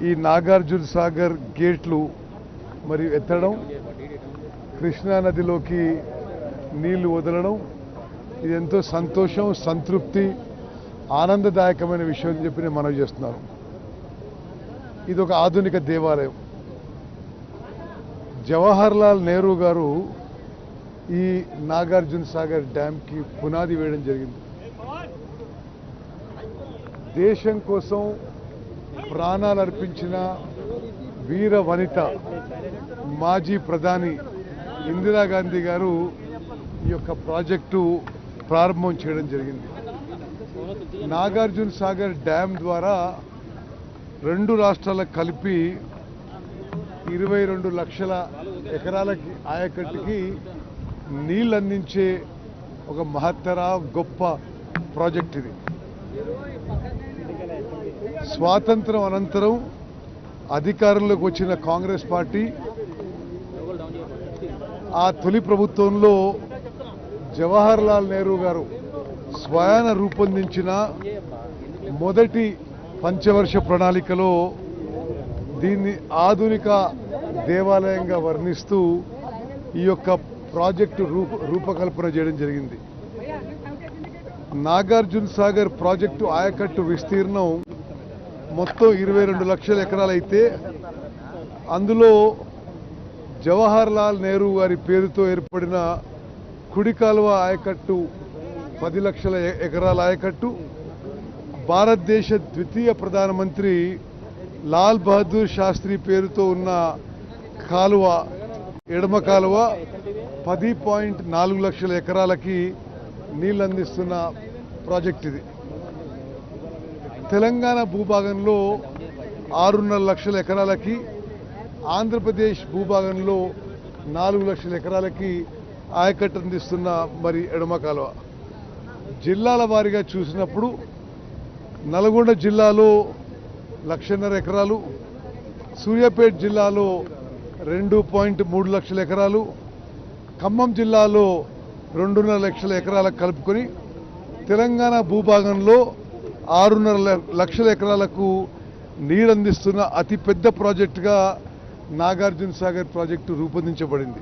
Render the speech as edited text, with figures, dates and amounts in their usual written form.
ఈ నాగార్జున సాగర్ గేట్లు మరియు ఎత్తడం, కృష్ణా నదిలోకి నీళ్లు వదలడం ఇది ఎంతో సంతోషం, సంతృప్తి, ఆనందదాయకమైన విషయం అని చెప్పి నేను మనవి చేస్తున్నాను. ఇది ఒక ఆధునిక దేవాలయం. జవహర్ లాల్ నెహ్రూ గారు ఈ నాగార్జున సాగర్ డ్యాంకి పునాది వేయడం జరిగింది. దేశం కోసం ప్రాణాలు అర్పించిన వీర వనిత మాజీ ప్రధాని ఇందిరాగాంధీ గారు ఈ యొక్క ప్రాజెక్టు ప్రారంభం చేయడం జరిగింది. నాగార్జున సాగర్ డ్యామ్ ద్వారా రెండు రాష్ట్రాలకు కలిపి 22 లక్షల ఎకరాలకి ఆయకట్టుకి నీళ్ళు అందించే ఒక మహత్తర గొప్ప ప్రాజెక్ట్ ఇది. స్వాతంత్రం అనంతరం అధికారంలోకి వచ్చిన కాంగ్రెస్ పార్టీ ఆ తొలి ప్రభుత్వంలో జవహర్ లాల్ నెహ్రూ గారు స్వయాన రూపొందించిన మొదటి పంచవర్ష ప్రణాళికలో దీన్ని ఆధునిక దేవాలయంగా వర్ణిస్తూ ఈ యొక్క ప్రాజెక్టు రూపకల్పన చేయడం జరిగింది. నాగార్జున సాగర్ ప్రాజెక్టు ఆయకట్టు విస్తీర్ణం మొత్తం 22 లక్షల ఎకరాలైతే అందులో జవహర్ లాల్ నెహ్రూ గారి పేరుతో ఏర్పడిన కుడి కాలువ ఆయకట్టు 10 లక్షల ఎకరాల ఆయకట్టు, భారతదేశ ద్వితీయ ప్రధానమంత్రి లాల్ బహదూర్ శాస్త్రి పేరుతో ఉన్న కాలువ ఎడమ కాలువ 10.4 లక్షల ఎకరాలకి నీళ్ళు అందిస్తున్న ప్రాజెక్ట్ ఇది. తెలంగాణ భూభాగంలో 6.5 లక్షల ఎకరాలకి, ఆంధ్రప్రదేశ్ భూభాగంలో 4 లక్షల ఎకరాలకి ఆయకట్టు అందిస్తున్న మరి ఎడమ కాలువ. జిల్లాల వారీగా చూసినప్పుడు నల్గొండ జిల్లాలో 1.5 ఎకరాలు, సూర్యాపేట జిల్లాలో 2.3 లక్షల ఎకరాలు, ఖమ్మం జిల్లాలో 2.5 లక్షల ఎకరాలకు కలుపుకొని తెలంగాణ భూభాగంలో 6.5 లక్షల ఎకరాలకు నీరందిస్తున్న అతిపెద్ద ప్రాజెక్టుగా నాగార్జున సాగర్ ప్రాజెక్టు రూపొందించబడింది.